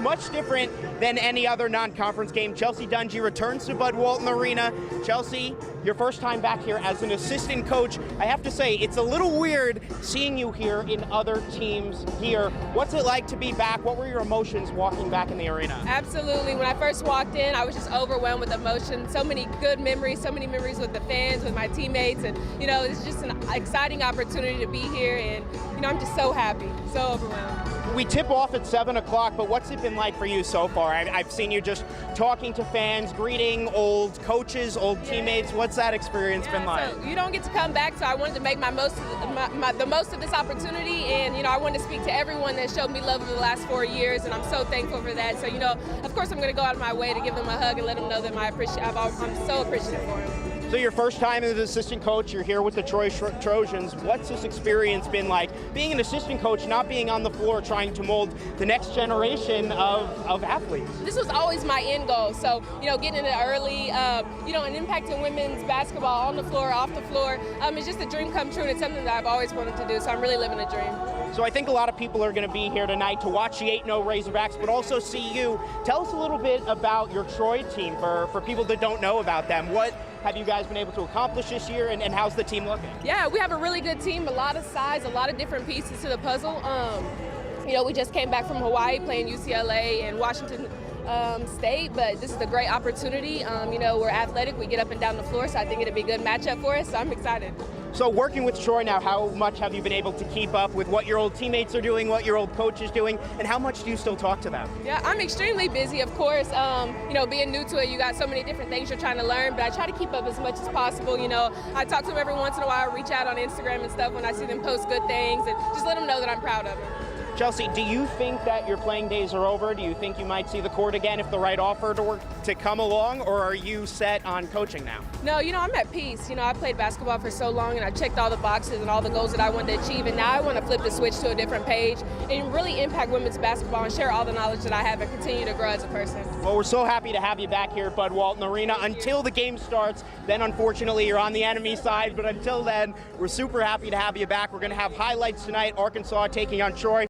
Much different than any other non-conference game. Chelsea Dungee returns to Bud Walton Arena. Chelsea, your first time back here as an assistant coach. I have to say, it's a little weird seeing you here in other teams here. What's it like to be back? What were your emotions walking back in the arena? Absolutely. When I first walked in, I was just overwhelmed with emotion. So many good memories, so many memories with the fans, with my teammates, and it's just an exciting opportunity to be here, and I'm just so happy, so overwhelmed. We tip off at 7 o'clock, but what's it been like for you so far? I've seen you just talking to fans, greeting old coaches, old teammates. What's that experience been like? So you don't get to come back, so I wanted to make the most of this opportunity, and I wanted to speak to everyone that showed me love over the last 4 years, and I'm so thankful for that. So of course I'm going to go out of my way to give them a hug and let them know that I'm so appreciative for them. So your first time as an assistant coach, you're here with the Troy Trojans. What's this experience been like, being an assistant coach, not being on the floor trying to mold the next generation of athletes? This was always my end goal. So, getting in it early, and impacting women's basketball on the floor, off the floor, it's just a dream come true, and it's something that I've always wanted to do, so I'm really living a dream. So I think a lot of people are going to be here tonight to watch the 8-0 Razorbacks, but also see you. Tell us a little bit about your Troy team for people that don't know about them. What have you guys been able to accomplish this year, and how's the team looking? Yeah, we have a really good team, a lot of size, a lot of different pieces to the puzzle. We just came back from Hawaii playing UCLA and Washington State, but this is a great opportunity. We're athletic, we get up and down the floor, so I think it'll be a good matchup for us, so I'm excited. So working with Troy now, how much have you been able to keep up with what your old teammates are doing, what your old coach is doing, and how much do you still talk to them? Yeah, I'm extremely busy, of course. Being new to it, you got so many different things you're trying to learn, but I try to keep up as much as possible. I talk to them every once in a while, reach out on Instagram and stuff when I see them post good things, and just let them know that I'm proud of them. Chelsea, do you think that your playing days are over? Do you think you might see the court again if the right offer to come along, or are you set on coaching now? No, I'm at peace. I played basketball for so long, and I checked all the boxes and all the goals that I wanted to achieve, and now I want to flip the switch to a different page and really impact women's basketball and share all the knowledge that I have and continue to grow as a person. Well, we're so happy to have you back here at Bud Walton Arena until the game starts. Then, unfortunately, you're on the enemy side, but until then, we're super happy to have you back. We're going to have highlights tonight, Arkansas taking on Troy.